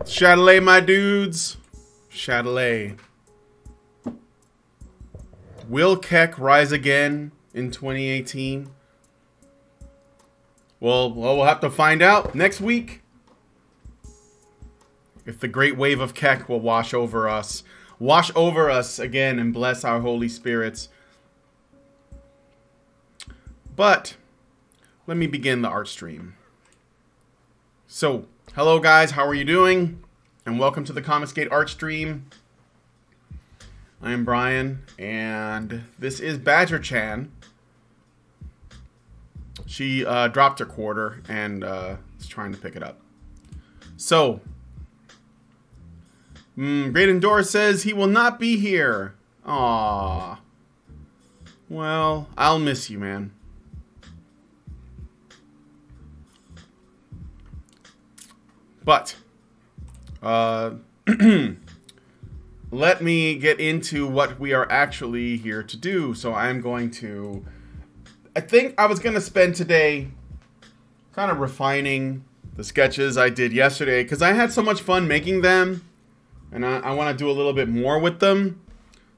Chatelet, my dudes. Chatelet. Will Keck rise again in 2018? Well, we'll have to find out next week. If the great wave of Keck will wash over us again and bless our holy spirits. But let me begin the art stream. So, hello guys, how are you doing? And welcome to the Comicsgate art stream. I am Brian, and this is Badger Chan. She dropped her quarter and is trying to pick it up. So, Braden Dorr says he will not be here. Aww. Well, I'll miss you, man. But, let me get into what we are actually here to do. So I'm going to, I think I was going to spend today kind of refining the sketches I did yesterday, because I had so much fun making them, and I want to do a little bit more with them.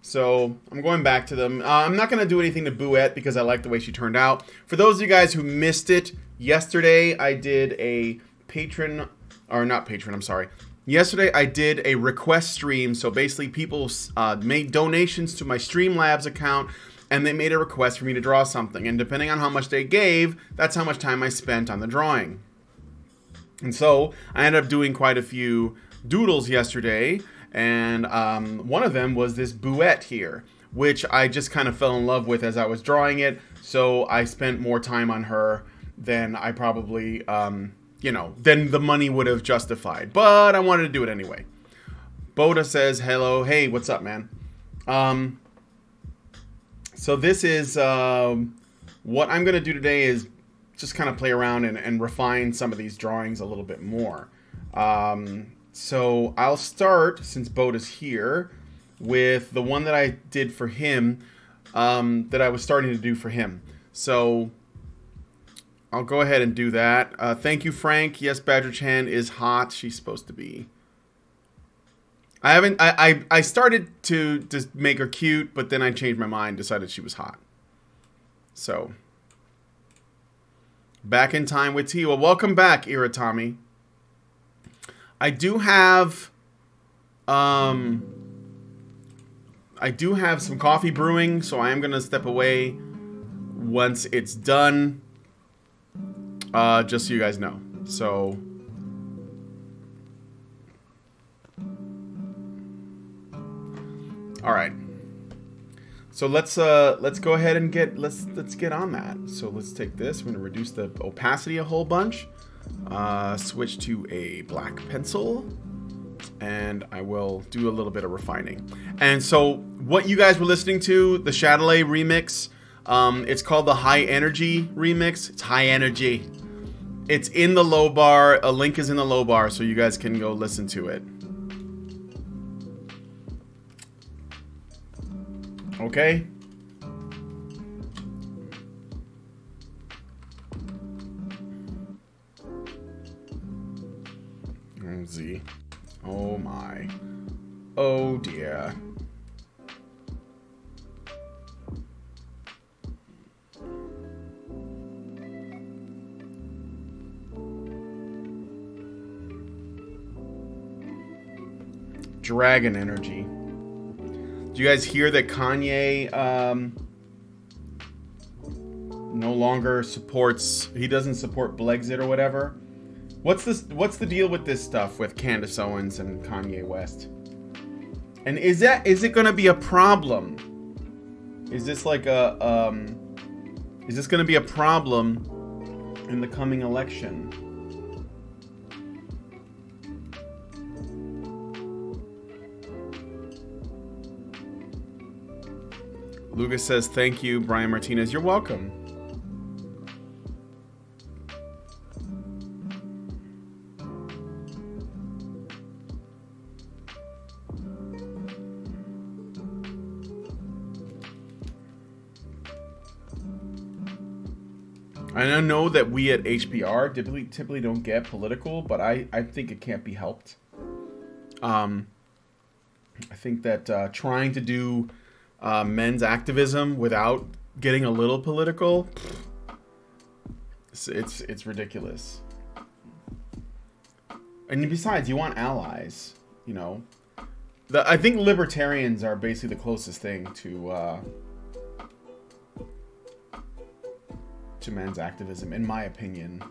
So I'm going back to them. I'm not going to do anything to Bouette because I like the way she turned out. For those of you guys who missed it, yesterday I did a patron, or not patron, I'm sorry. Yesterday I did a request stream. So basically people made donations to my Streamlabs account, and they made a request for me to draw something. And depending on how much they gave, that's how much time I spent on the drawing. And so I ended up doing quite a few doodles yesterday. And one of them was this Bouette here, which I just kind of fell in love with as I was drawing it. So I spent more time on her than I probably, you know, than the money would have justified. But I wanted to do it anyway. Boda says, hello. Hey, what's up, man? So this is, what I'm going to do today is just kind of play around and refine some of these drawings a little bit more. So I'll start, since Boda's here, with the one that I did for him, that I was starting to do for him. So I'll go ahead and do that. Thank you, Frank. Yes, Badger Chan is hot. She's supposed to be. I started to just make her cute, but then I changed my mind, decided she was hot. So, back in time with Tiwa. Welcome back, Iratami. I do have some coffee brewing, so I am going to step away once it's done, just so you guys know. So, all right. So let's go ahead and let's get on that. So let's take this. We're going to reduce the opacity a whole bunch. Switch to a black pencil, and I will do a little bit of refining. And so what you guys were listening to, the Chatelet remix, it's called the High Energy remix. It's high energy. It's in the low bar. A link is in the low bar, so you guys can go listen to it. Okay. Z. Oh my. Oh dear. Dragon energy. Do you guys hear that Kanye no longer supports, he doesn't support Blexit or whatever? What's the deal with this stuff with Candace Owens and Kanye West? And is it gonna be a problem? Is this like a is this gonna be a problem in the coming election? Lucas says thank you, Brian Martinez. You're welcome. I know that we at HPR typically don't get political, but I think it can't be helped. Um, I think that trying to do men's activism without getting a little political, it's ridiculous. And besides, you want allies, you know. I think libertarians are basically the closest thing to men's activism, in my opinion.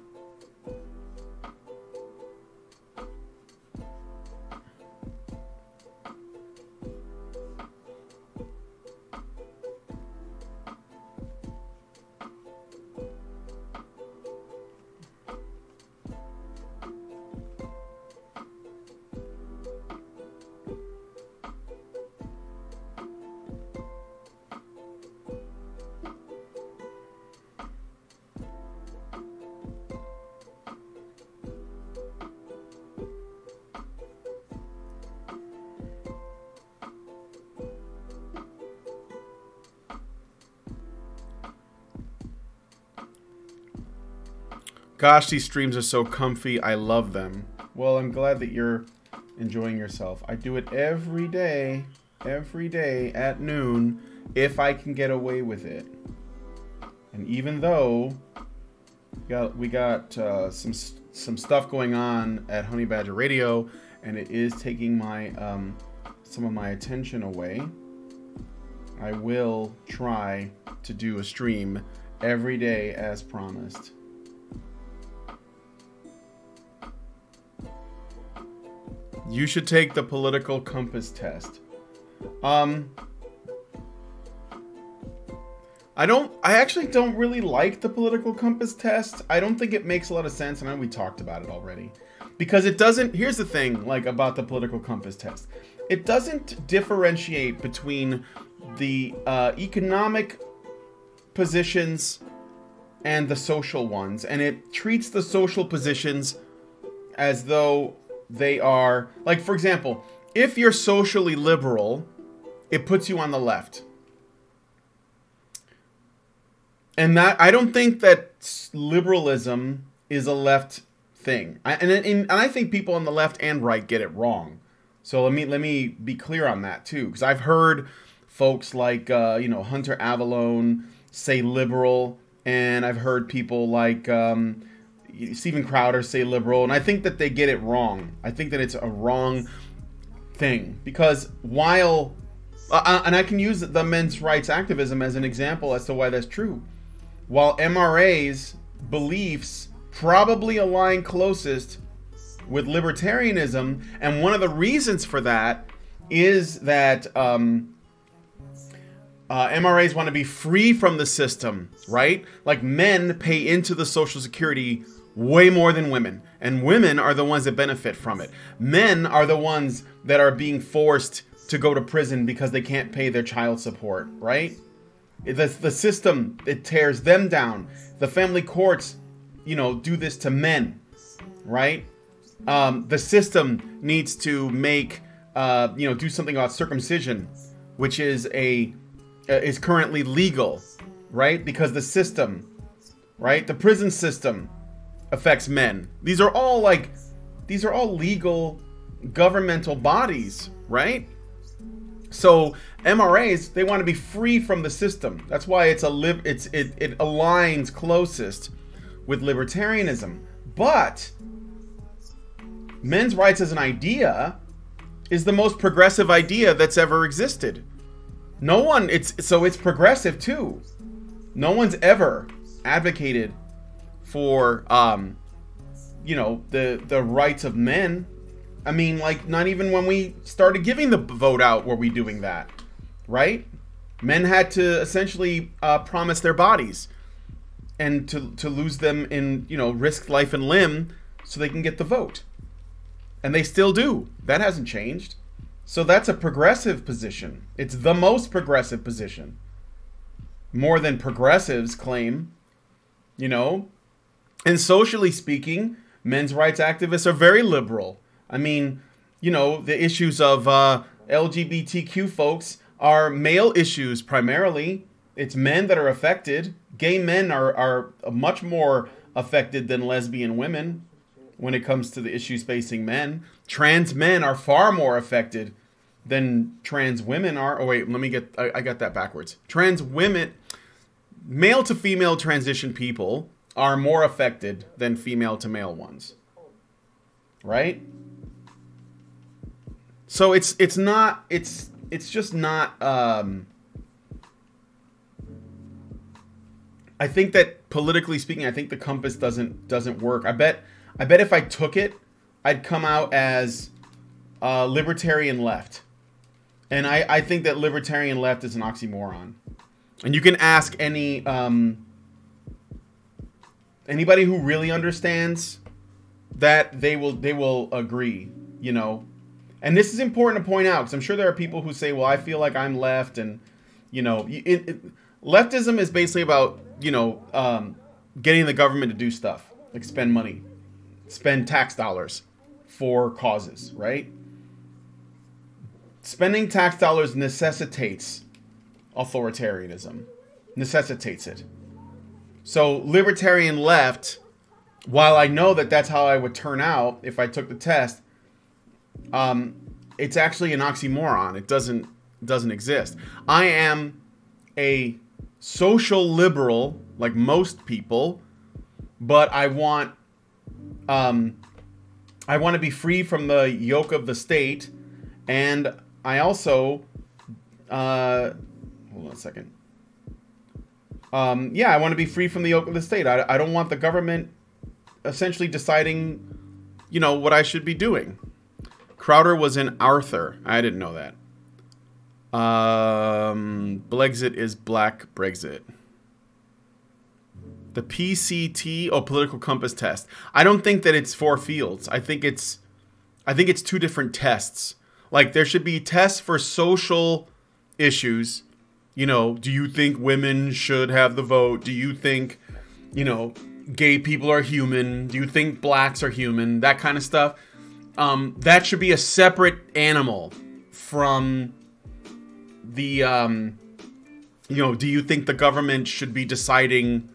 Gosh, these streams are so comfy. I love them. Well, I'm glad that you're enjoying yourself. I do it every day at noon, if I can get away with it. And even though we got some stuff going on at Honey Badger Radio, and it is taking my some of my attention away, I will try to do a stream every day as promised. You should take the political compass test. I actually don't really like the political compass test. I don't think it makes a lot of sense. I know we talked about it already. Because it doesn't, here's the thing, like, about the political compass test. It doesn't differentiate between the economic positions and the social ones. And it treats the social positions as though they are, like, for example, if you're socially liberal, it puts you on the left. And that, I don't think that liberalism is a left thing. And I think people on the left and right get it wrong. So let me be clear on that too, because I've heard folks like Hunter Avallone say liberal, and I've heard people like Steven Crowder say liberal, and I think that they get it wrong. I think that it's a wrong thing, because while and I can use the men's rights activism as an example as to why that's true. While MRA's beliefs probably align closest with libertarianism, and one of the reasons for that is that MRAs want to be free from the system, right? Like, men pay into the Social Security way more than women, and women are the ones that benefit from it. Men are the ones that are being forced to go to prison because they can't pay their child support, right? The system, it tears them down. The family courts, do this to men, right? The system needs to make, do something about circumcision, which is is currently legal, right? Because the system, right? The prison system affects men. These are all legal governmental bodies, right? So MRAs, they want to be free from the system. That's why it aligns closest with libertarianism. But men's rights as an idea is the most progressive idea that's ever existed. It's progressive too. No one's ever advocated for the rights of men. I mean, like, not even when we started giving the vote out were we doing that, right? Men had to essentially promise their bodies and to lose them in, risk life and limb so they can get the vote. And they still do. That hasn't changed. So that's a progressive position. It's the most progressive position. More than progressives claim, And socially speaking, men's rights activists are very liberal. I mean, the issues of LGBTQ folks are male issues primarily. It's men that are affected. Gay men are much more affected than lesbian women. when it comes to the issues facing men. Trans men are far more affected than trans women are. Oh, wait, I got that backwards. Trans women, male to female transition people are more affected than female to male ones. Right? So it's just not, I think that politically speaking, I think the compass doesn't work. I bet if I took it, I'd come out as libertarian left. And I think that libertarian left is an oxymoron. And you can ask anybody who really understands that, they will agree, you know. And this is important to point out, because I'm sure there are people who say, well, I feel like I'm left, and, you know, leftism is basically about, you know, getting the government to do stuff, like spend money, spend tax dollars for causes, right? Spending tax dollars necessitates authoritarianism, necessitates it. So libertarian left, while I know that that's how I would turn out if I took the test, it's actually an oxymoron. It doesn't exist. I am a social liberal, like most people, but I want to be free from the yoke of the state, and I also hold on a second. Yeah, I want to be free from the yoke of the state. I don't want the government essentially deciding, you know, what I should be doing. Crowder was in Arthur. I didn't know that. Blexit is Black Brexit. The PCT, political compass test. I don't think that it's 4 fields. I think it's 2 different tests. Like, there should be tests for social issues. You know, do you think women should have the vote? Do you think, you know, gay people are human? Do you think blacks are human? That kind of stuff. That should be a separate animal from the, you know, do you think the government should be deciding,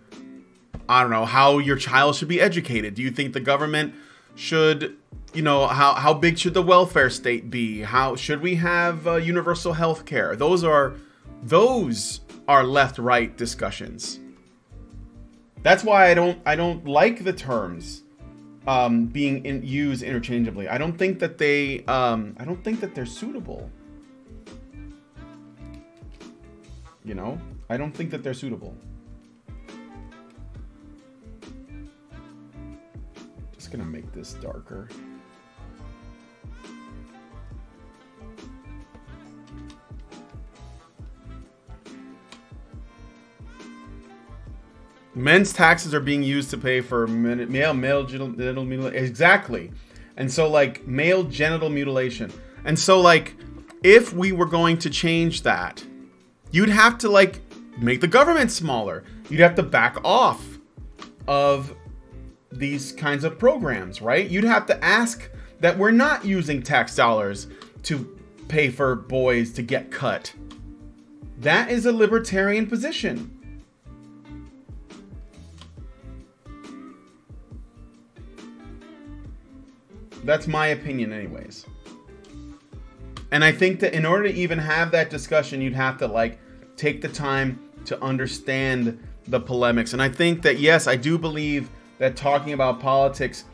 I don't know, how your child should be educated? Do you think the government should, you know, how big should the welfare state be? How should we have universal health care? Those are left-right discussions. That's why I don't like the terms being used interchangeably. I don't think that they're suitable. You know, I don't think that they're suitable. Just gonna make this darker. Men's taxes are being used to pay for male genital mutilation. Exactly. And so, like, male genital mutilation. And so, like, if we were going to change that, you'd have to, like, make the government smaller. You'd have to back off of these kinds of programs, right? You'd have to ask that we're not using tax dollars to pay for boys to get cut. That is a libertarian position. That's my opinion anyways. And I think that in order to even have that discussion, you'd have to, like, take the time to understand the polemics. And I think that, yes, I do believe that talking about politics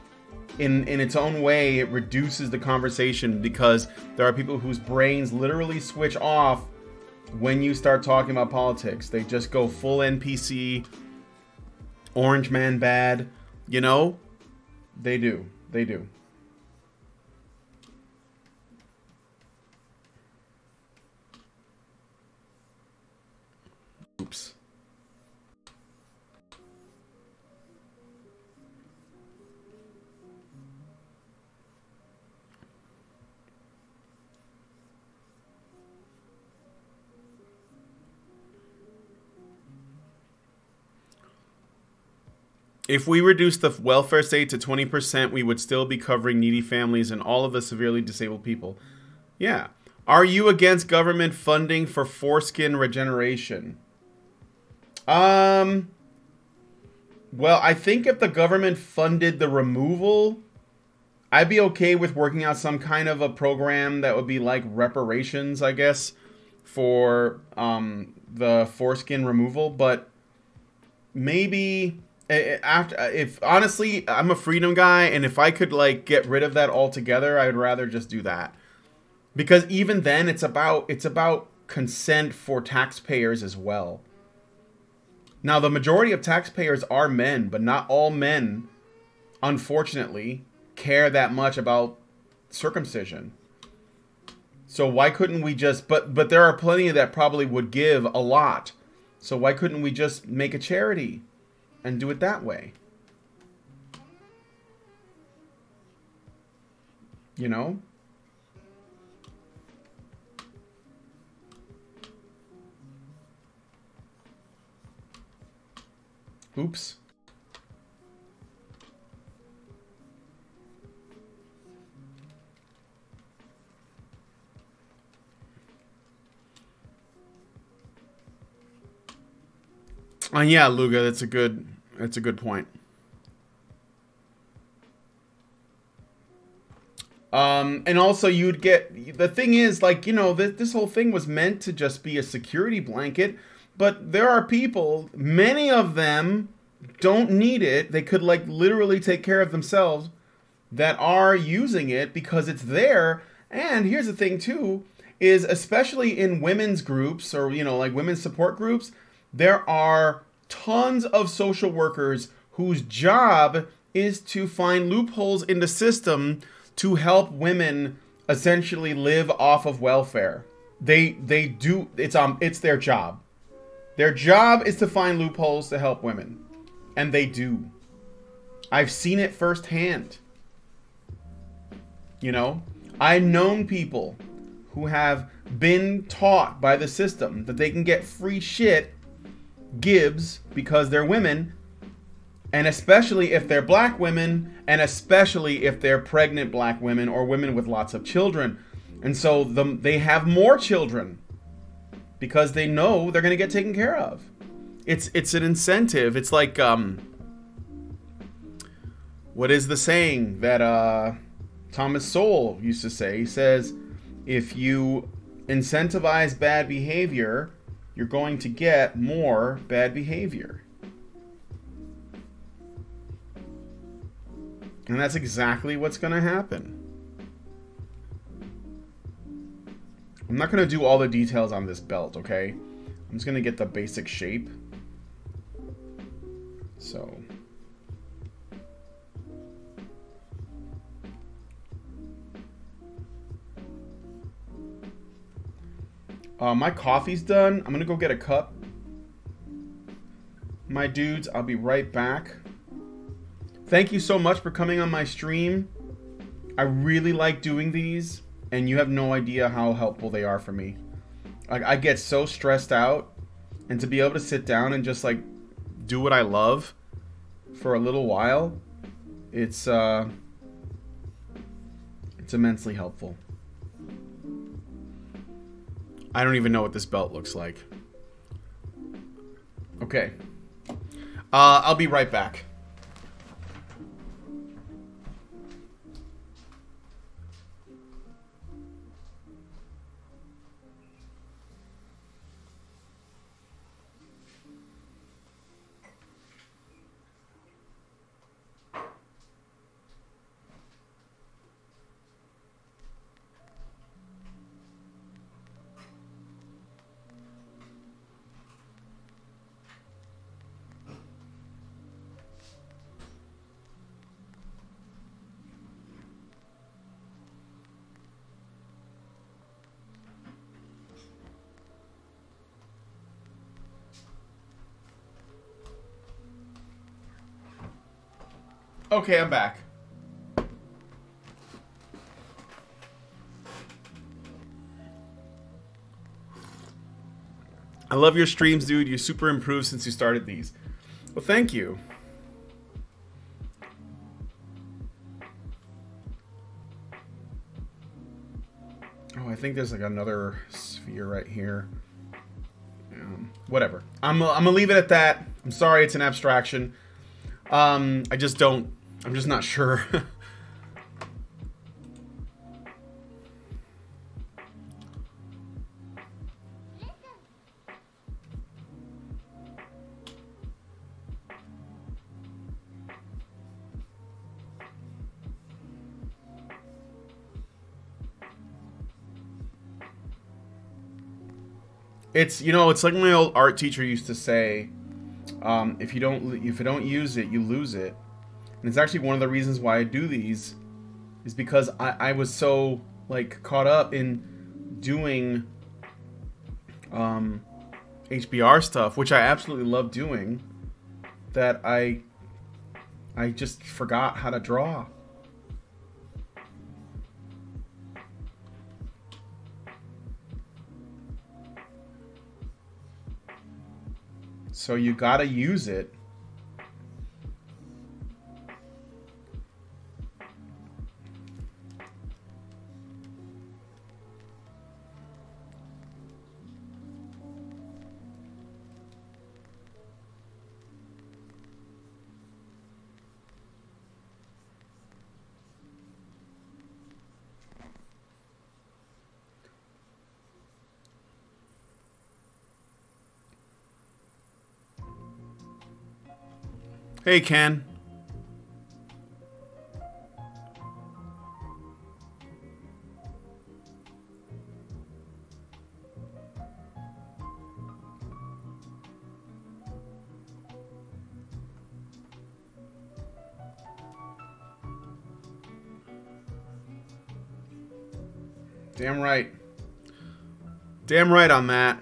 in its own way, it reduces the conversation, because there are people whose brains literally switch off when you start talking about politics. They just go full NPC, orange man bad, you know? They do. They do. Oops. If we reduce the welfare state to 20%, we would still be covering needy families and all of the severely disabled people. Yeah. Are you against government funding for foreskin regeneration? Well, I think if the government funded the removal I'd be okay with working out some kind of a program that would be like reparations, I guess, for the foreskin removal. But maybe after, if honestly, I'm a freedom guy, and if I could like get rid of that altogether, I would rather just do that. Because even then, it's about consent for taxpayers as well. Now, the majority of taxpayers are men, but not all men, unfortunately, care that much about circumcision. So why couldn't we just, but there are plenty that probably would give a lot. So why couldn't we just make a charity and do it that way? You know? Oops. Yeah, Luga, that's a good point. And also you'd get, the thing is, like, you know, this whole thing was meant to just be a security blanket, but there are people, many of them don't need it. They could like literally take care of themselves, that are using it because it's there. And here's the thing too, is especially in women's groups, or, you know, like women's support groups, there are tons of social workers whose job is to find loopholes in the system to help women essentially live off of welfare. They do, it's their job. Their job is to find loopholes to help women. And they do. I've seen it firsthand. You know, I've known people who have been taught by the system that they can get free shit, gibbs, because they're women, and especially if they're black women, and especially if they're pregnant black women or women with lots of children. And so they have more children because they know they're going to get taken care of. It's an incentive. It's like, what is the saying that Thomas Sowell used to say? He says, if you incentivize bad behavior, you're going to get more bad behavior. And that's exactly what's going to happen. I'm not going to do all the details on this belt, okay? I'm just going to get the basic shape. So. My coffee's done. I'm going to go get a cup. My dudes, I'll be right back. Thank you so much for coming on my stream. I really like doing these, and you have no idea how helpful they are for me. I get so stressed out, and to be able to sit down and just like do what I love for a little while, it's immensely helpful. I don't even know what this belt looks like. Okay. I'll be right back. Okay, I'm back. I love your streams, dude. You super improved since you started these. Well, thank you. Oh, I think there's like another sphere right here. Whatever. I'm gonna leave it at that. I'm sorry, it's an abstraction. I'm just not sure. It's, you know, it's like my old art teacher used to say, if you don't use it, you lose it. And it's actually one of the reasons why I do these, is because I was so like caught up in doing HBR stuff, which I absolutely love doing, that I just forgot how to draw. So you gotta use it. Hey, Ken. Damn right. Damn right on that.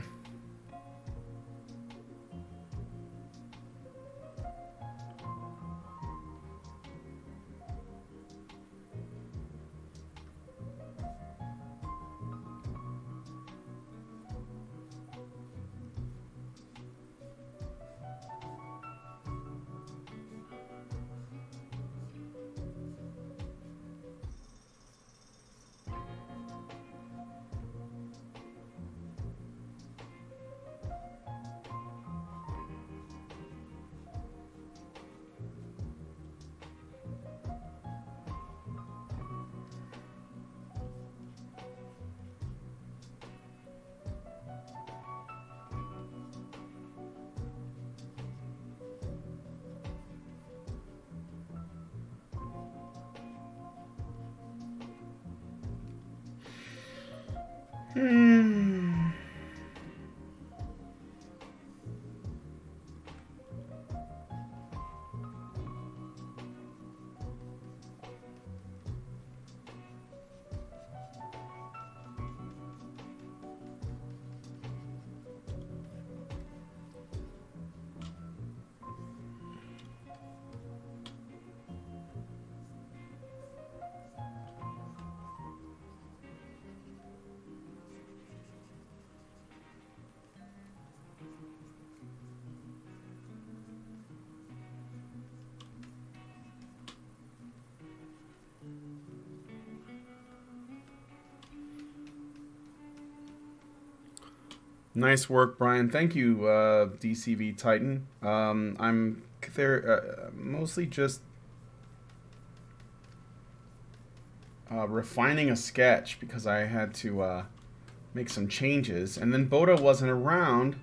Nice work, Brian. Thank you, DCV Titan. I'm there mostly just refining a sketch because I had to make some changes. And then Boda wasn't around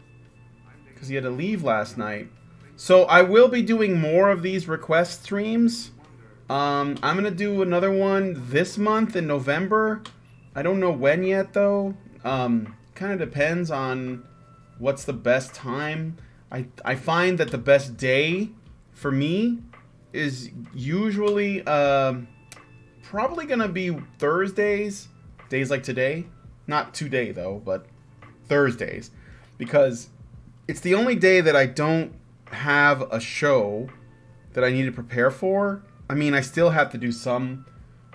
because he had to leave last night. So I will be doing more of these request streams. I'm going to do another one this month in November. I don't know when yet, though. Kind of depends on what's the best time. I find that the best day for me is usually probably gonna be Thursdays, days like today. Not today though, but Thursdays, because it's the only day that I don't have a show that I need to prepare for. I mean, I still have to do some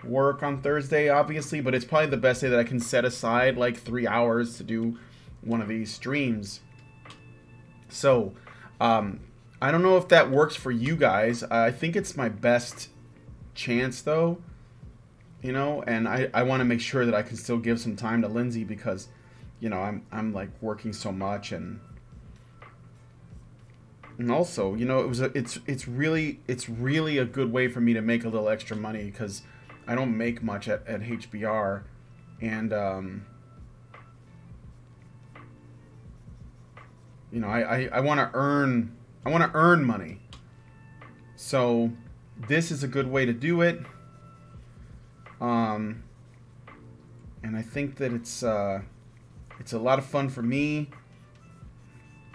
work on Thursday, obviously, but it's probably the best day that I can set aside like 3 hours to do one of these streams. So, I don't know if that works for you guys. I think it's my best chance, though, you know, and I want to make sure that I can still give some time to Lindsay because, you know, I'm like working so much, and also, you know, it's really a good way for me to make a little extra money because I don't make much at HBR, and you know, I want to earn money. So this is a good way to do it. And I think that it's a lot of fun for me.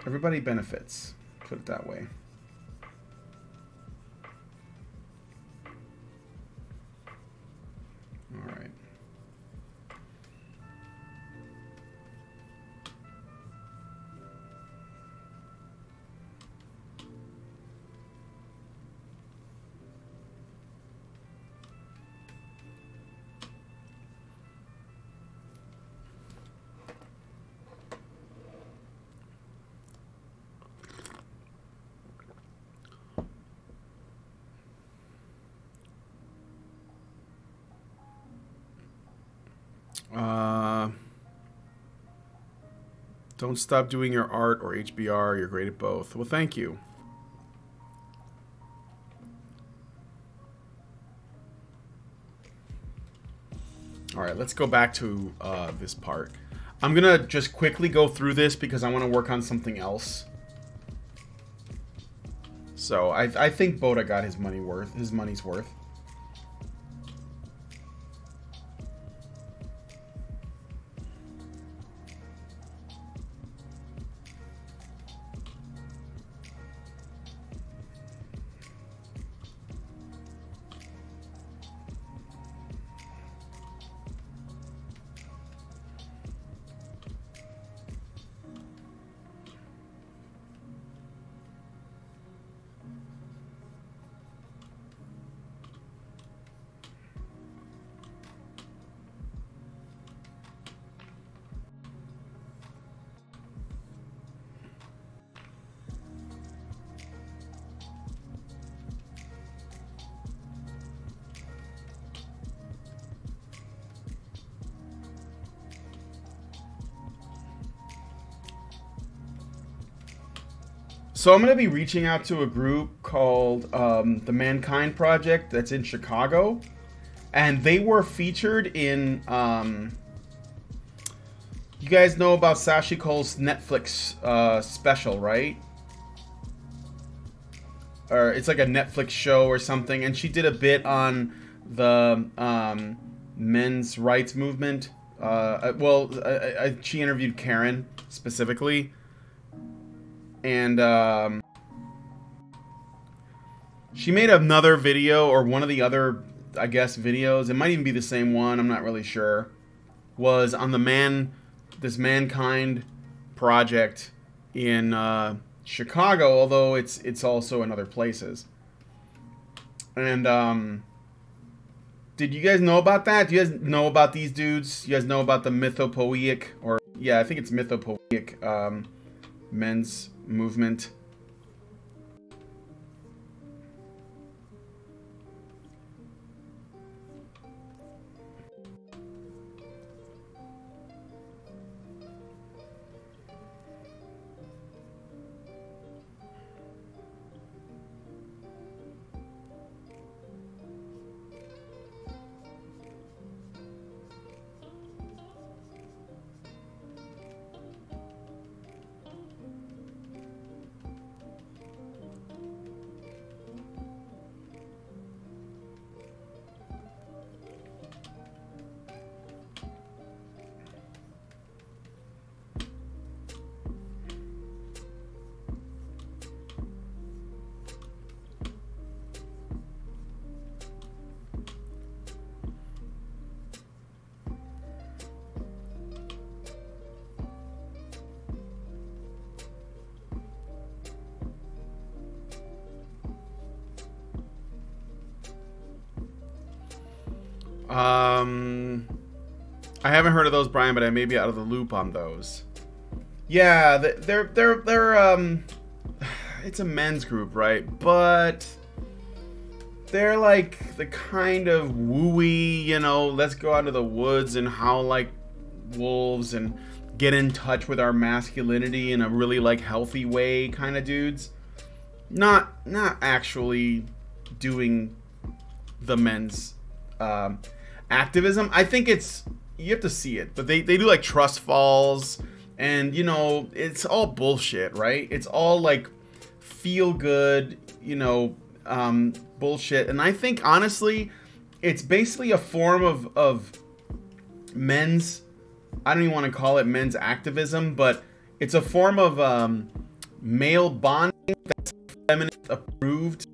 Everybody benefits. Put it that way. All right. Don't stop doing your art or HBR. You're great at both. Well, thank you. All right, let's go back to this part. I'm going to just quickly go through this because I want to work on something else. So I think Boda got his money's worth. So I'm going to be reaching out to a group called the Mankind Project that's in Chicago. And they were featured in... you guys know about Sashi Cole's Netflix special, right? Or it's like a Netflix show or something. And she did a bit on the men's rights movement. She interviewed Karen specifically. And she made another video, or one of the other, I guess, videos. It might even be the same one. I'm not really sure. Was on this Mankind Project in Chicago, although it's also in other places. And did you guys know about that? Do you guys know about these dudes? You guys know about the Mythopoeic, or yeah, I think it's Mythopoeic men's movement? I haven't heard of those, Brian, but I may be out of the loop on those. Yeah, they're it's a men's group, right? But they're like the kind of wooey, you know, let's go out of the woods and howl like wolves and get in touch with our masculinity in a really like healthy way kind of dudes. Not actually doing the men's activism. I think you have to see it, but they do like trust falls, and you know, it's all bullshit, right? It's all like feel good, you know, bullshit. And I think honestly, it's basically a form of men's, I don't even want to call it men's activism, but it's a form of male bonding that's feminist approved,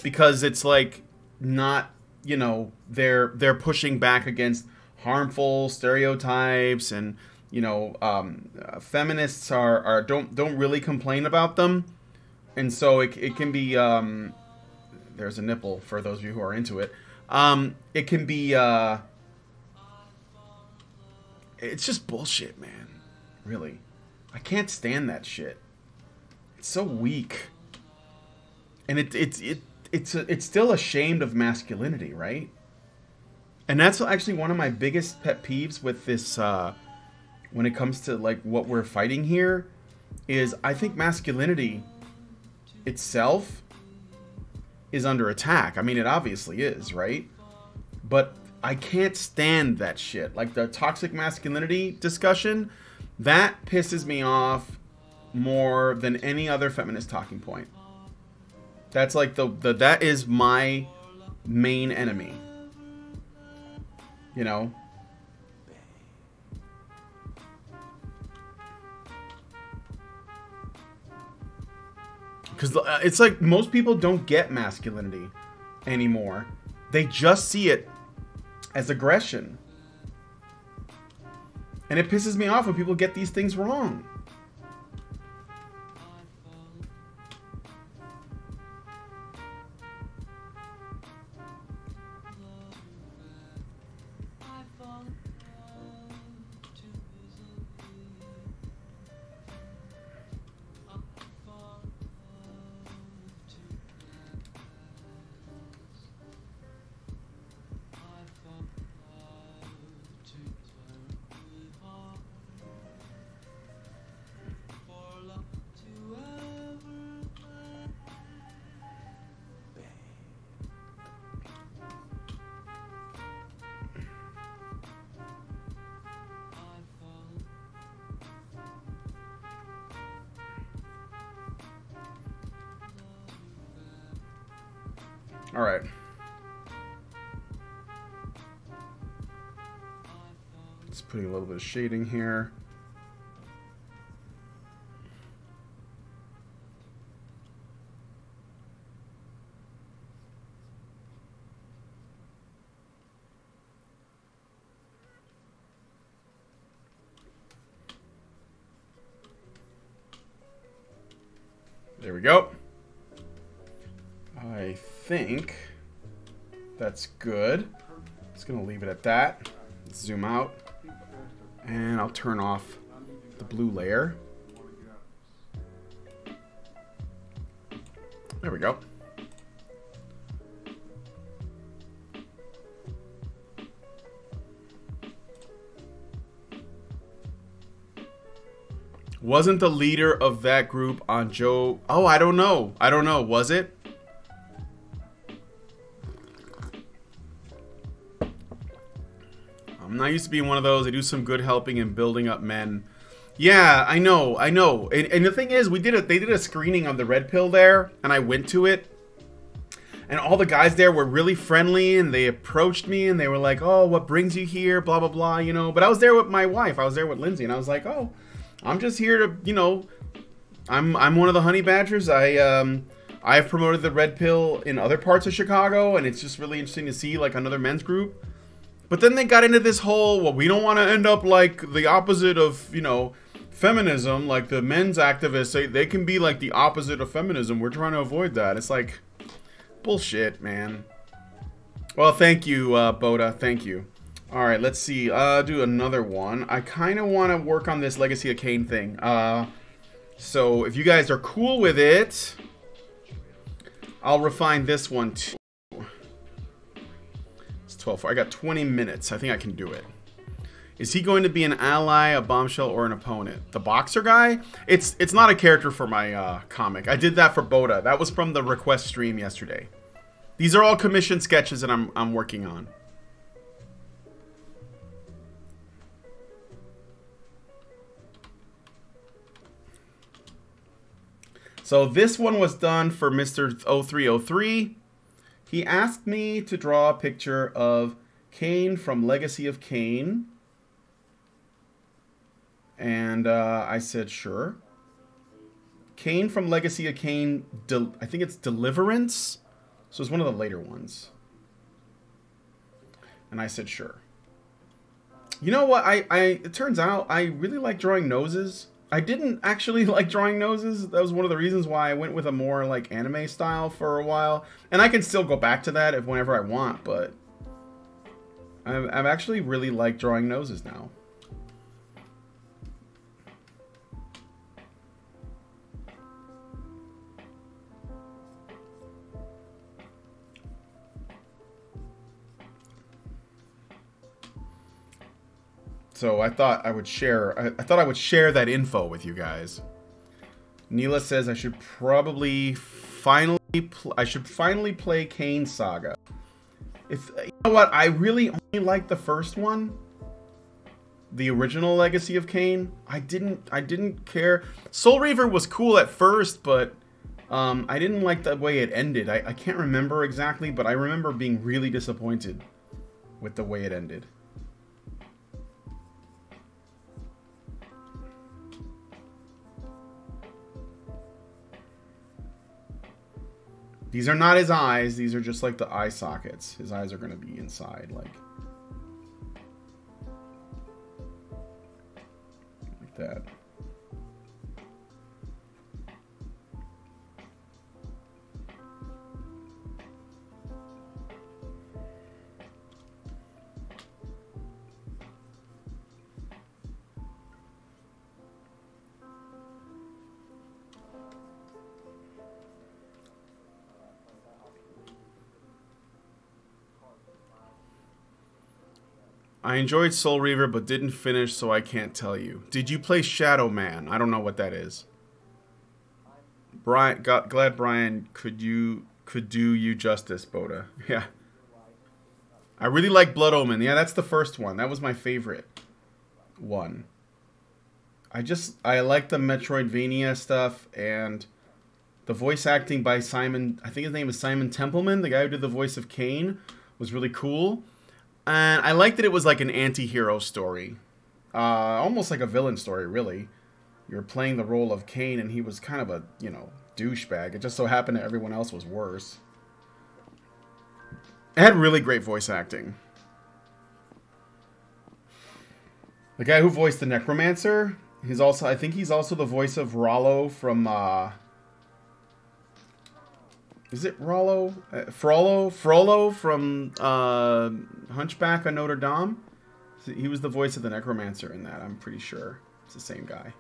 because it's like not, you know, they're pushing back against harmful stereotypes, and you know, feminists are don't really complain about them, and so it can be there's a nipple for those of you who are into it. It can be it's just bullshit, man. Really, I can't stand that shit. It's so weak, and it's still ashamed of masculinity, right? And that's actually one of my biggest pet peeves with this, when it comes to like what we're fighting here, is I think masculinity itself is under attack. I mean, it obviously is, right? But I can't stand that shit. Like the toxic masculinity discussion, that pisses me off more than any other feminist talking point. That's like that is my main enemy. You know? Because it's like most people don't get masculinity anymore. They just see it as aggression. And it pisses me off when people get these things wrong. All right. Just putting a little bit of shading here. There we go. I think that's good. Just gonna leave it at that. Zoom out, and I'll turn off the blue layer. There we go. Wasn't the leader of that group on Joe? Oh, I don't know. I don't know. Was it? I'm not used to being one of those. They do some good helping and building up men. Yeah, I know. I know. And the thing is, they did a screening of the Red Pill there, and I went to it. And all the guys there were really friendly, and they approached me, and they were like, "Oh, what brings you here?" Blah, blah, blah, you know. But I was there with my wife. I was there with Lindsay, and I was like, "Oh, I'm just here to, you know, I'm one of the honey badgers. I've promoted the Red Pill in other parts of Chicago, and it's just really interesting to see, like, another men's group." But then they got into this whole, well, we don't want to end up like the opposite of, you know, feminism. Like the men's activists, they can be like the opposite of feminism. We're trying to avoid that. It's like, bullshit, man. Well, thank you, Boda. Thank you. All right, let's see. Do another one. I kind of want to work on this Legacy of Kain thing. So if you guys are cool with it, I'll refine this one too. 12. I got 20 minutes. I think I can do it. Is he going to be an ally, a bombshell, or an opponent? The boxer guy? It's not a character for my comic. I did that for Boda. That was from the request stream yesterday. These are all commissioned sketches that I'm working on. So this one was done for Mr. 0303. He asked me to draw a picture of Kain from Legacy of Kain. And I said, sure. Kain from Legacy of Kain, I think it's Deliverance. So it's one of the later ones. And I said, sure. You know what? It turns out I really like drawing noses. I didn't actually like drawing noses. That was one of the reasons why I went with a more like anime style for a while. And I can still go back to that whenever I want, but I've actually really liked drawing noses now. So I thought I would share. I thought I would share that info with you guys. Neela says I should probably finally play Kain Saga. If you know what, I really only liked the first one, the original Legacy of Kain. I didn't care. Soul Reaver was cool at first, but I didn't like the way it ended. I can't remember exactly, but I remember being really disappointed with the way it ended. These are not his eyes. These are just like the eye sockets. His eyes are going to be inside, like that. I enjoyed Soul Reaver, but didn't finish, so I can't tell you. Did you play Shadow Man? I don't know what that is. Brian, glad Brian could do you justice, Boda. Yeah. I really like Blood Omen. Yeah, that's the first one. That was my favorite one. I like the Metroidvania stuff, and the voice acting by Simon, I think his name is Simon Templeman, the guy who did the voice of Kain, was really cool. And I liked that it was like an anti-hero story. Almost like a villain story, really. You're playing the role of Kain, and he was kind of a, you know, douchebag. It just so happened that everyone else was worse. It had really great voice acting. The guy who voiced the Necromancer, I think he's also the voice of Rollo from, is it Rollo? Frollo from Hunchback of Notre Dame. He was the voice of the Necromancer in that, I'm pretty sure. It's the same guy.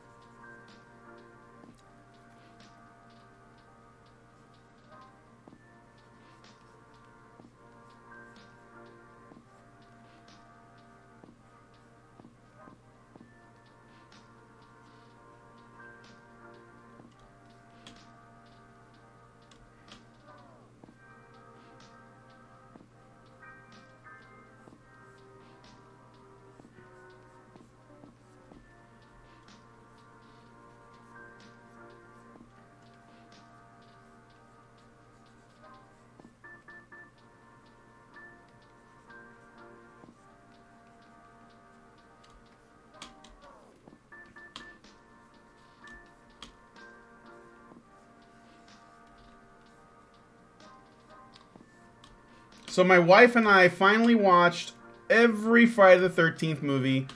So my wife and I finally watched every Friday the 13th movie.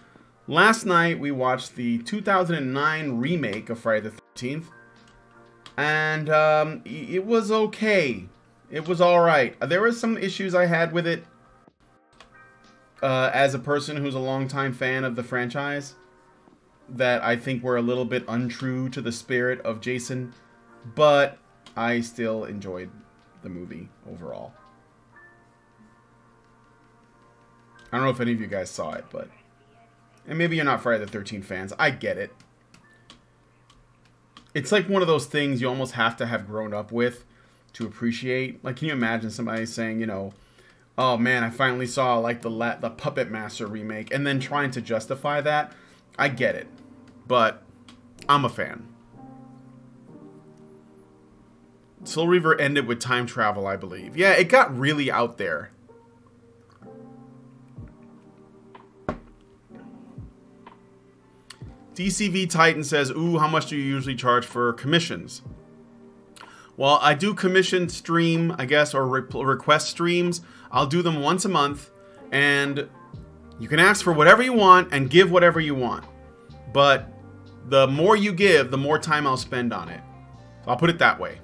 Last night we watched the 2009 remake of Friday the 13th. And it was okay. It was alright. There were some issues I had with it as a person who's a longtime fan of the franchise that I think were a little bit untrue to the spirit of Jason. But I still enjoyed the movie overall. I don't know if any of you guys saw it, but... And maybe you're not Friday the 13th fans. I get it. It's like one of those things you almost have to have grown up with to appreciate. Like, can you imagine somebody saying, you know, oh man, I finally saw like the Puppet Master remake, and then trying to justify that? I get it. But I'm a fan. Soul Reaver ended with time travel, I believe. Yeah, it got really out there. DCV Titan says, ooh, how much do you usually charge for commissions? Well, I do commission stream, I guess, or request streams. I'll do them once a month, and you can ask for whatever you want and give whatever you want. But the more you give, the more time I'll spend on it. So I'll put it that way.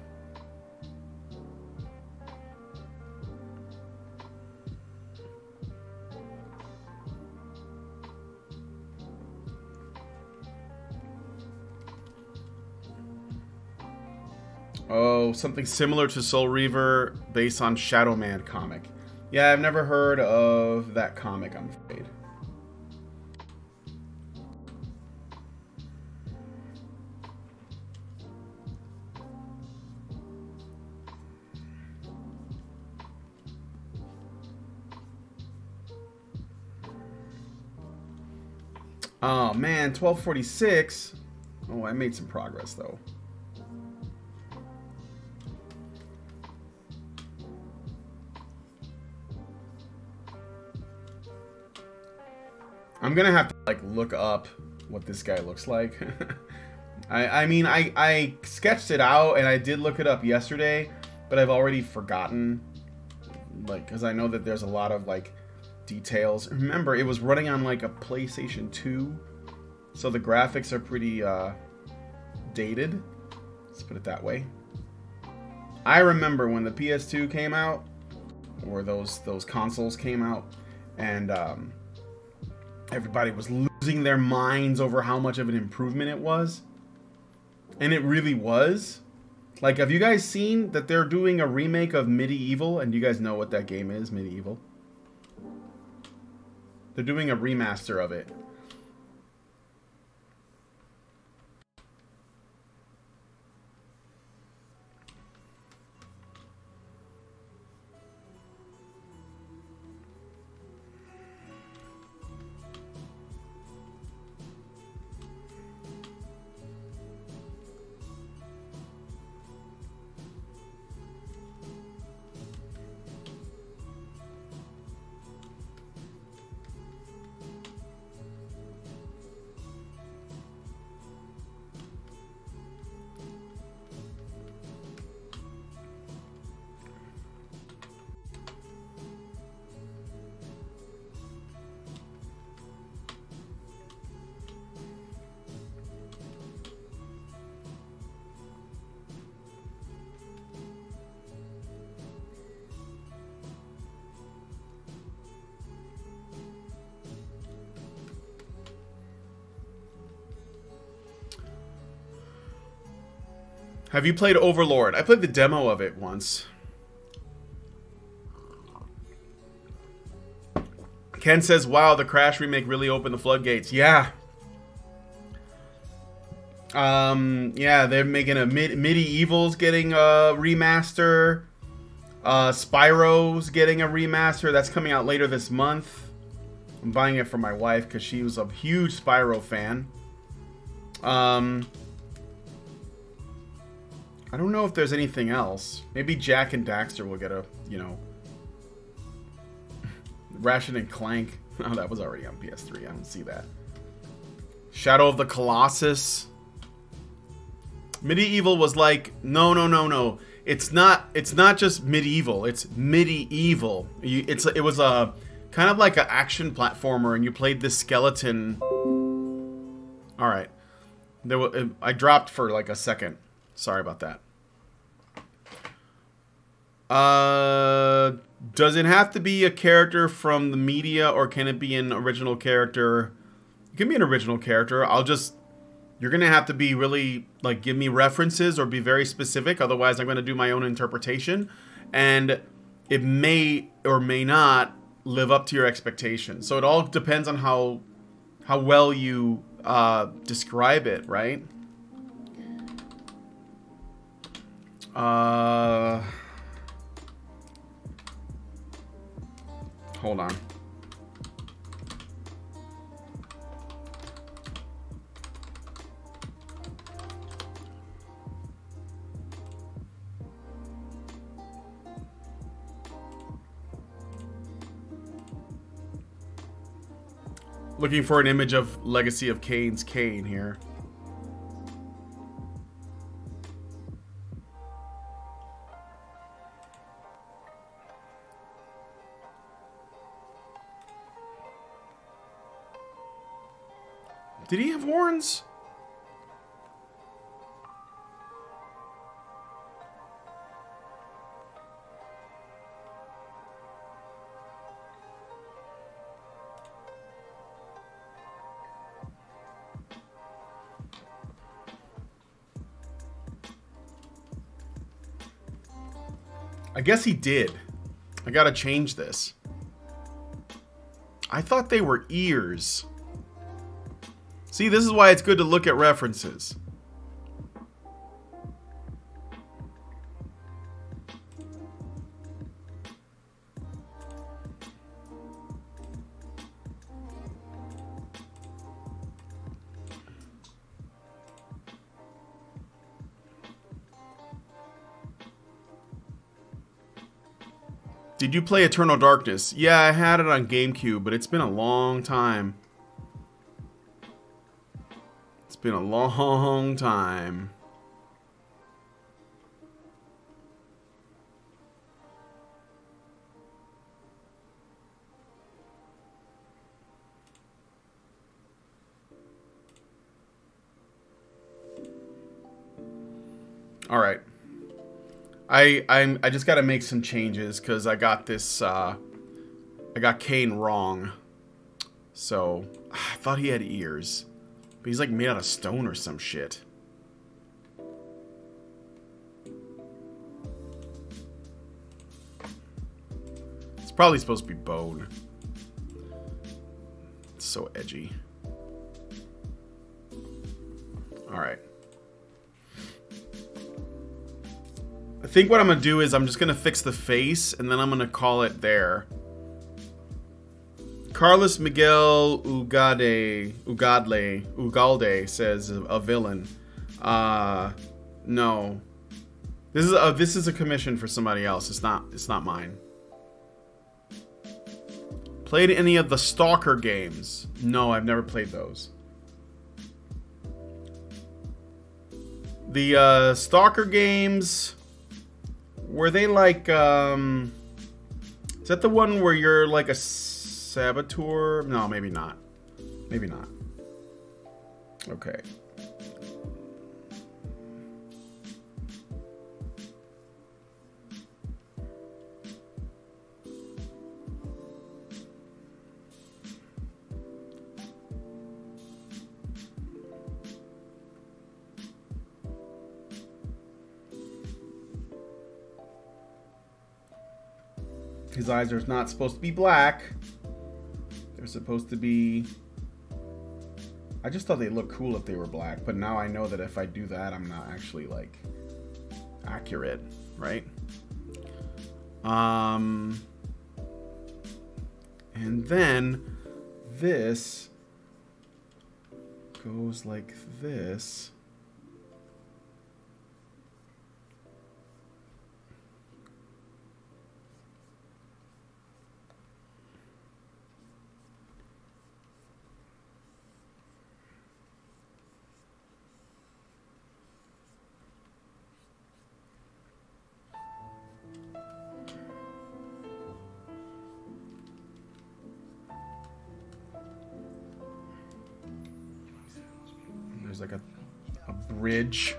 Oh, something similar to Soul Reaver based on Shadow Man comic. Yeah, I've never heard of that comic, I'm afraid. Oh man, 1246. Oh, I made some progress though. I'm gonna have to like look up what this guy looks like. I mean I sketched it out and I did look it up yesterday, but I've already forgotten, like, because I know that there's a lot of like details. Remember, it was running on like a PlayStation 2, so the graphics are pretty dated. Let's put it that way. I remember when the PS2 came out, or those consoles came out, and everybody was losing their minds over how much of an improvement it was. And it really was. Like, have you guys seen that they're doing a remake of Medieval? And you guys know what that game is, Medieval? They're doing a remaster of it. Have you played Overlord? I played the demo of it once. Ken says, wow, the Crash remake really opened the floodgates. Yeah. Yeah, they're making a Medieval's getting a remaster. Spyro's getting a remaster. That's coming out later this month. I'm buying it for my wife because she was a huge Spyro fan. I don't know if there's anything else. Maybe Jack and Daxter will get a, you know... Ratchet and Clank. Oh, that was already on PS3. I don't see that. Shadow of the Colossus. Medieval was like, no. It's not just medieval. It's medieval. It was a kind of like an action platformer, and you played this skeleton. All right. I dropped for like a second. Sorry about that. Does it have to be a character from the media, or can it be an original character? It can be an original character. You're going to have to be really, like, give me references or be very specific. Otherwise, I'm going to do my own interpretation. And it may or may not live up to your expectations. So it all depends on how well you describe it, right? Hold on. Looking for an image of Legacy of Kain's Kain here. Did he have horns? I guess he did. I gotta change this. I thought they were ears. See, this is why it's good to look at references. Did you play Eternal Darkness? Yeah, I had it on GameCube, but it's been a long time. It's been a long time. All right. I just got to make some changes because I got this I got Kain wrong. So I thought he had ears, but he's like made out of stone or some shit. It's probably supposed to be bone. It's so edgy. All right. I think what I'm going to do is I'm just going to fix the face, and then I'm going to call it there. Carlos Miguel Ugalde says a villain. No. This is a commission for somebody else. It's not mine. Played any of the Stalker games? No, I've never played those. The Stalker games, were they like, is that the one where you're like a saboteur? No, maybe not. Maybe not. Okay. His eyes are not supposed to be black. They're supposed to be... I just thought they looked cool if they were black, but now I know that if I do that, I'm not actually, like, accurate, right? And then this goes like this. There's like a bridge.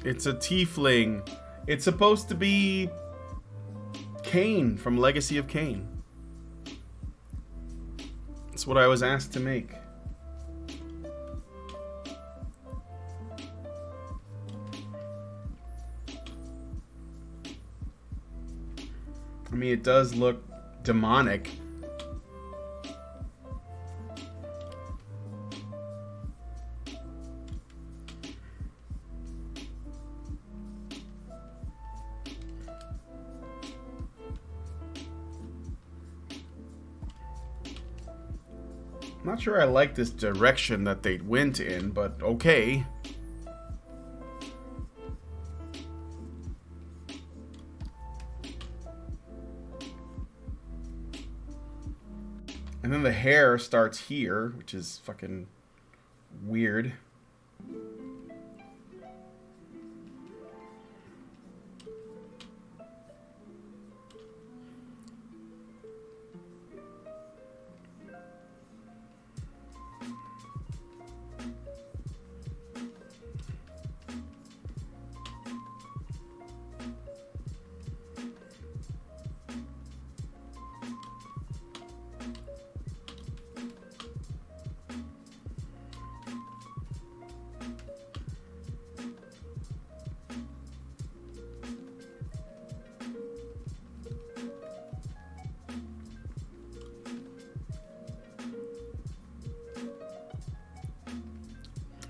It's a tiefling. It's supposed to be Kain from Legacy of Kain. That's what I was asked to make. I mean, it does look demonic. Not sure I like this direction that they went in, but okay. And then the hair starts here, which is fucking weird.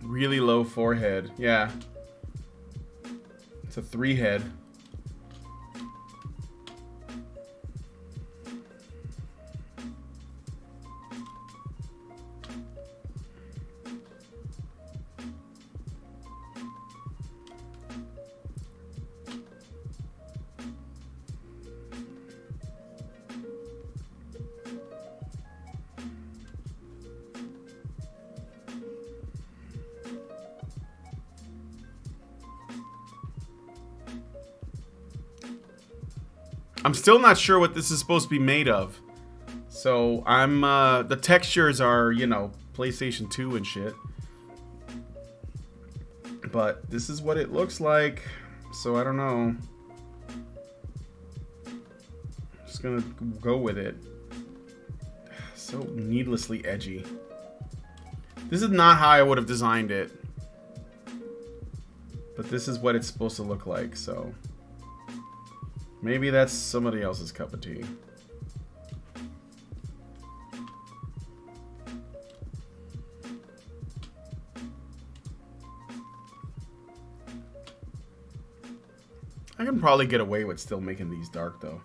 Really low forehead. Yeah. It's a 3-head. I'm still not sure what this is supposed to be made of. So I'm, the textures are, you know, PlayStation 2 and shit. But this is what it looks like. So I don't know. Just gonna go with it. So needlessly edgy. This is not how I would have designed it. But this is what it's supposed to look like, so... maybe that's somebody else's cup of tea. I can probably get away with still making these dark, though.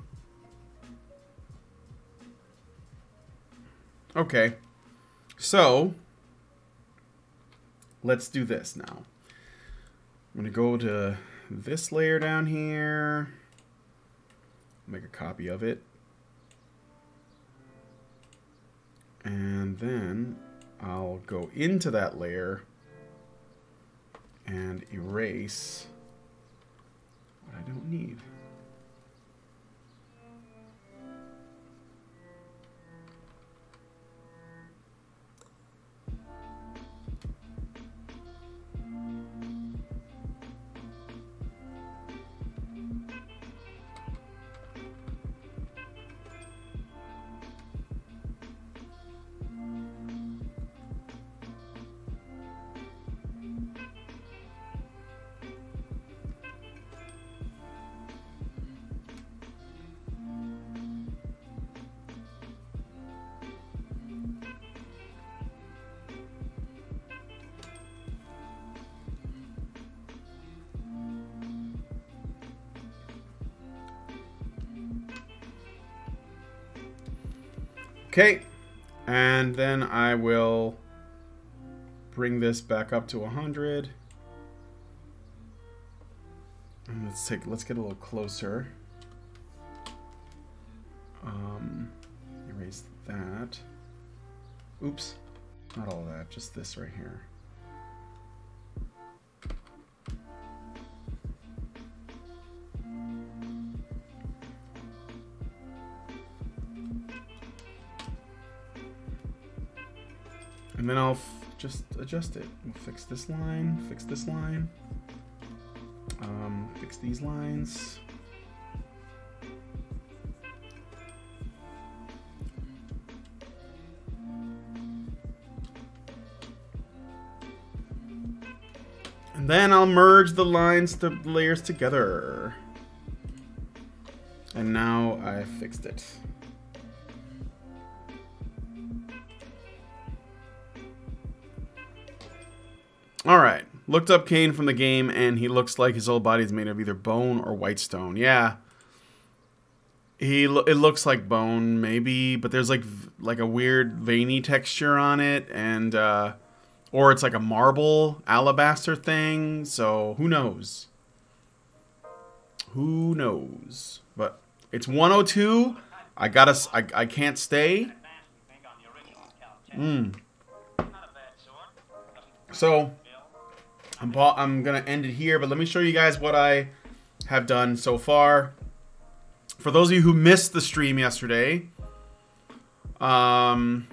Okay. So, let's do this now. I'm going to go to this layer down here. Make a copy of it. And then I'll go into that layer and erase what I don't need. Okay, and then I will bring this back up to 100. And let's get a little closer. Erase that. Oops, not all that, just this right here. And then I'll just adjust it. We'll fix this line, fix this line. Fix these lines. And then I'll merge the lines, the layers together. And now I fixed it. Alright, looked up Kain from the game, and he looks like his whole body is made of either bone or white stone. Yeah. It looks like bone, maybe, but there's like a weird veiny texture on it, and or it's like a marble alabaster thing, so who knows? Who knows? But it's 102. I can't stay. So I'm gonna end it here, but let me show you guys what I have done so far. For those of you who missed the stream yesterday, I'll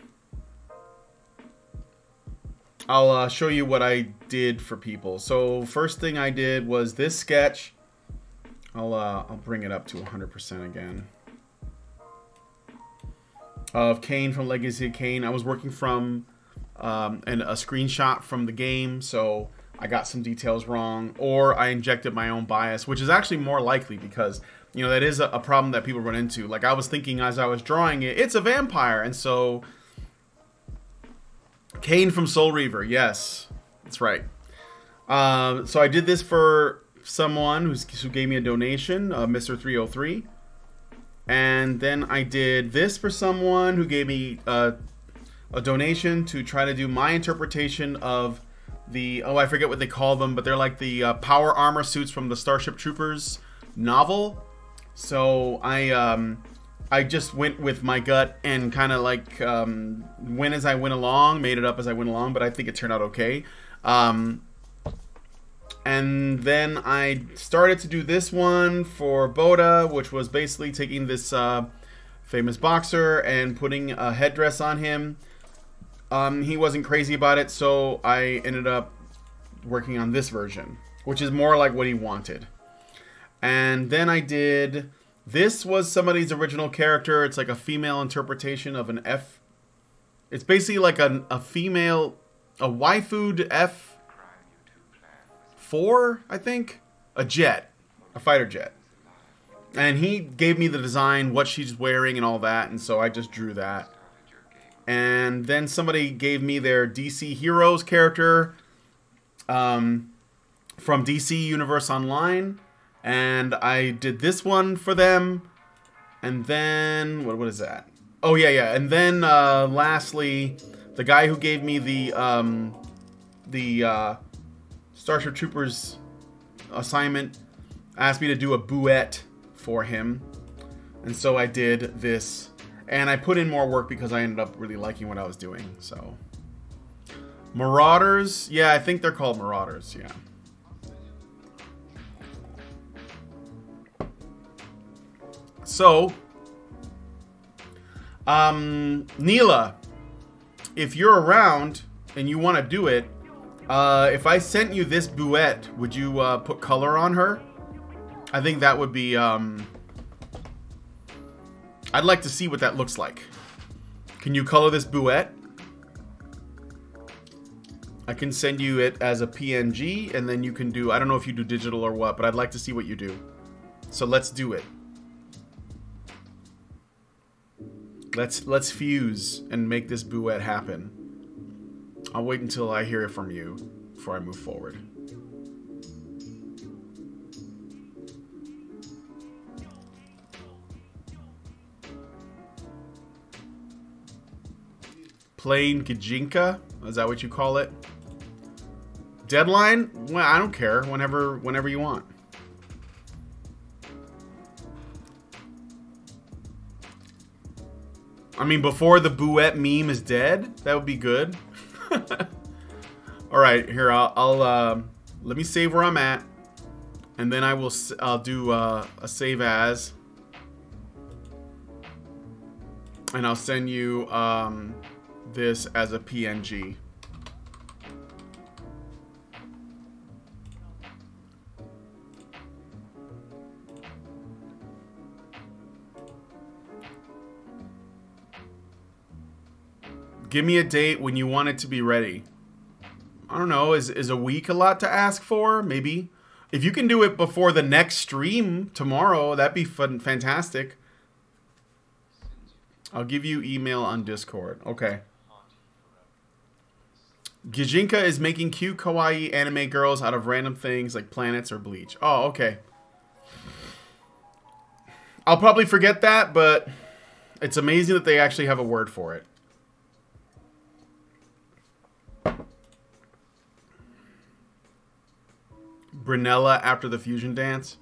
show you what I did for people. So first thing I did was this sketch. I'll bring it up to 100% again. Of Kain from Legacy of Kain. I was working from a screenshot from the game, so I got some details wrong, or I injected my own bias, which is actually more likely because, you know, that is a problem that people run into. Like, I was thinking as I was drawing it, it's a vampire, and so Kain from Soul Reaver, yes, that's right. So I did this for someone who gave me a donation, Mr. 303, and then I did this for someone who gave me a donation to try to do my interpretation of the, oh, I forget what they call them, but they're like the power armor suits from the Starship Troopers novel. So I just went with my gut and kind of like went as I went along, made it up as I went along, but I think it turned out okay. And then I started to do this one for Boda, which was basically taking this famous boxer and putting a headdress on him. He wasn't crazy about it, so I ended up working on this version, which is more like what he wanted. And then I did, this was somebody's original character. It's like a female interpretation of an F. It's basically like a female, a waifu'd F4, I think? A jet, a fighter jet. And he gave me the design, what she's wearing and all that, and so I just drew that. And then somebody gave me their DC Heroes character from DC Universe Online. And I did this one for them. And then, what is that? Oh, yeah. And then, lastly, the guy who gave me the Starship Troopers assignment asked me to do a buette for him. And so I did this. And I put in more work because I ended up really liking what I was doing. So, Marauders. Yeah, I think they're called Marauders, yeah. So, Neela, if you're around and you want to do it, if I sent you this buette, would you put color on her? I think that would be, I'd like to see what that looks like. Can you color this buette? I can send you it as a PNG, and then you can do, I don't know if you do digital or what, but I'd like to see what you do. So let's do it. Let's fuse and make this buette happen. I'll wait until I hear it from you before I move forward. Plain Gijinka? Is that what you call it? Deadline? Well, I don't care. Whenever you want. I mean, before the buette meme is dead, that would be good. All right, here I'll let me save where I'm at, and then I'll do a save as, and I'll send you this as a PNG. Give me a date when you want it to be ready. I don't know. Is a week a lot to ask for? Maybe. If you can do it before the next stream tomorrow, that'd be fun, fantastic. I'll give you email on Discord. Okay. Gijinka is making cute kawaii anime girls out of random things like planets or bleach. Oh, okay. I'll probably forget that, but it's amazing that they actually have a word for it. Brunella after the fusion dance.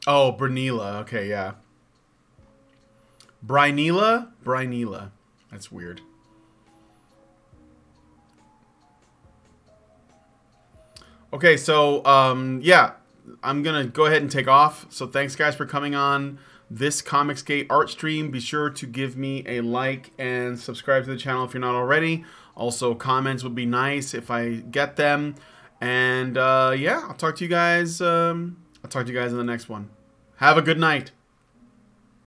Oh, Brunilla. Okay, yeah. Brynila? Brynila. That's weird. Okay, so, yeah. I'm going to go ahead and take off. So thanks, guys, for coming on this Comicsgate art stream. Be sure to give me a like and subscribe to the channel if you're not already. Also, comments would be nice if I get them. And, yeah, I'll talk to you guys in the next one. Have a good night.